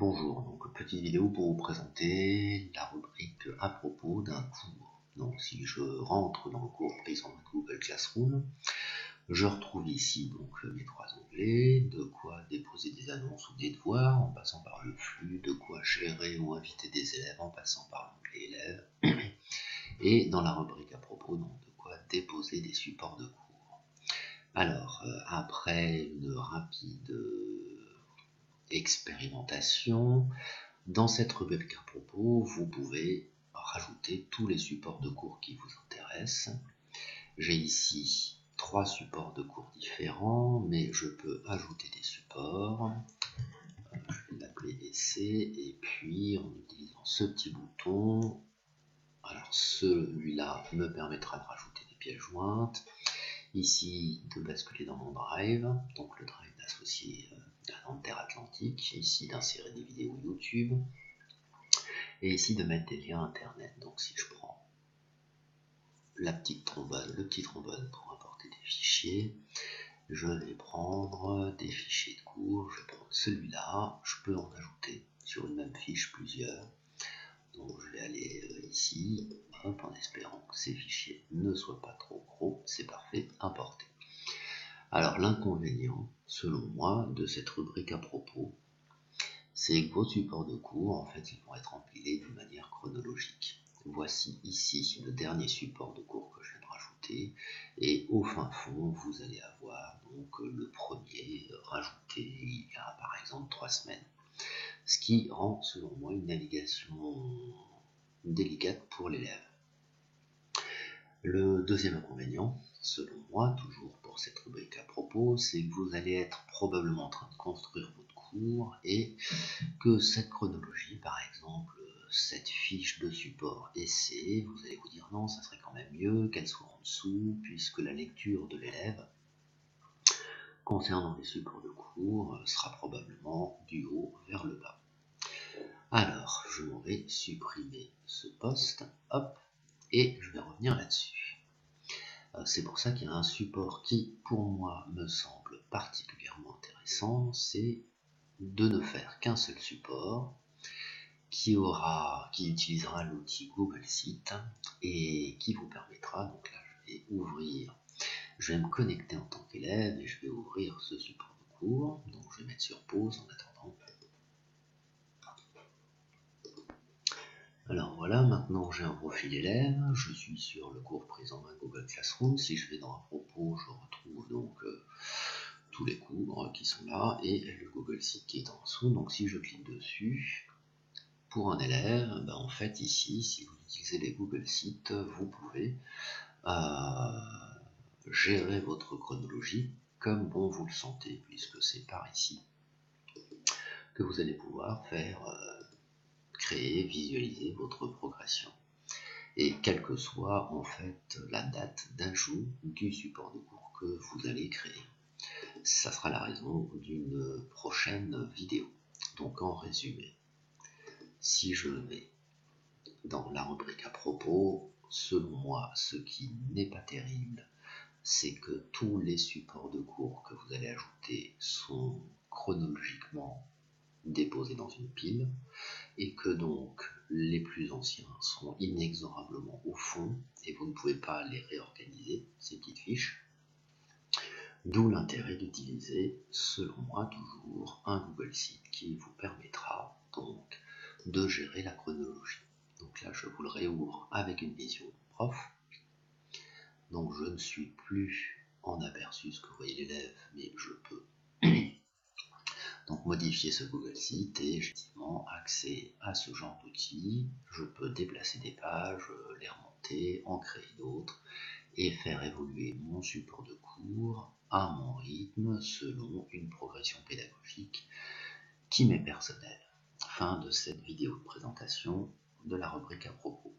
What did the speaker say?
Bonjour, donc petite vidéo pour vous présenter la rubrique à propos d'un cours. Donc si je rentre dans le cours pris en Google Classroom, je retrouve ici donc les trois onglets, de quoi déposer des annonces ou des devoirs en passant par le flux, de quoi gérer ou inviter des élèves en passant par l'onglet élèves, et dans la rubrique à propos, donc de quoi déposer des supports de cours. Alors, après une rapide expérimentation, dans cette rubrique à propos, vous pouvez rajouter tous les supports de cours qui vous intéressent. J'ai ici 3 supports de cours différents, mais je peux ajouter des supports. Je vais l'appeler essai, et puis en utilisant ce petit bouton, alors celui-là me permettra de rajouter des pièces jointes. Ici, de basculer dans mon drive, donc le drive d'associer un Atlantique, ici d'insérer des vidéos YouTube, et ici de mettre des liens internet. Donc si je prends la petite trombone, le petit trombone pour importer des fichiers, je vais prendre des fichiers de cours, je vais prendre celui-là, je peux en ajouter sur une même fiche plusieurs. Donc je vais aller ici, hop, en espérant que ces fichiers ne soient pas trop gros, c'est parfait, importer. Alors l'inconvénient, selon moi, de cette rubrique à propos, c'est que vos supports de cours, en fait, ils vont être empilés de manière chronologique. Voici ici le dernier support de cours que je viens de rajouter, et au fin fond, vous allez avoir donc le premier rajouté il y a par exemple 3 semaines. Ce qui rend, selon moi, une navigation délicate pour l'élève. Le deuxième inconvénient, selon moi, toujours pour cette rubrique à propos, c'est que vous allez être probablement en train de construire votre cours et que cette chronologie, par exemple, cette fiche de support essai, vous allez vous dire non, ça serait quand même mieux qu'elle soit en dessous, puisque la lecture de l'élève concernant les supports de cours sera probablement du haut vers le bas. Alors, je m'en vais supprimer ce poste, hop, et je vais revenir là-dessus. C'est pour ça qu'il y a un support qui, pour moi, me semble particulièrement intéressant, c'est de ne faire qu'un seul support qui utilisera l'outil Google Sheet et qui vous permettra, donc là je vais me connecter en tant qu'élève et je vais ouvrir ce support de cours, donc je vais mettre sur pause en attendant. Alors voilà, maintenant j'ai un profil élève, je suis sur le cours pris en main Google Classroom. Si je vais dans un propos, je retrouve donc tous les cours qui sont là et le Google Sheet qui est en dessous. Donc si je clique dessus, pour un élève, en fait ici, si vous utilisez les Google Sheets, vous pouvez gérer votre chronologie comme bon vous le sentez, puisque c'est par ici que vous allez pouvoir faire créer, visualiser votre progression. Et quelle que soit en fait la date d'ajout du support de cours que vous allez créer. Ça sera la raison d'une prochaine vidéo. Donc en résumé, si je vais dans la rubrique à propos, selon moi, ce qui n'est pas terrible, c'est que tous les supports de cours que vous allez ajouter sont chronologiquement déposés dans une pile, et que donc les plus anciens sont inexorablement au fond, et vous ne pouvez pas les réorganiser, ces petites fiches. D'où l'intérêt d'utiliser, selon moi toujours, un Google Sheet qui vous permettra donc de gérer la chronologie. Donc là, je vous le réouvre avec une vision prof. Donc je ne suis plus en aperçu ce que vous voyez l'élève, mais je peux donc modifier ce Google Sheet et j'ai effectivement accès à ce genre d'outils. Je peux déplacer des pages, les remonter, en créer d'autres et faire évoluer mon support de cours à mon rythme selon une progression pédagogique qui m'est personnelle. Fin de cette vidéo de présentation de la rubrique à propos.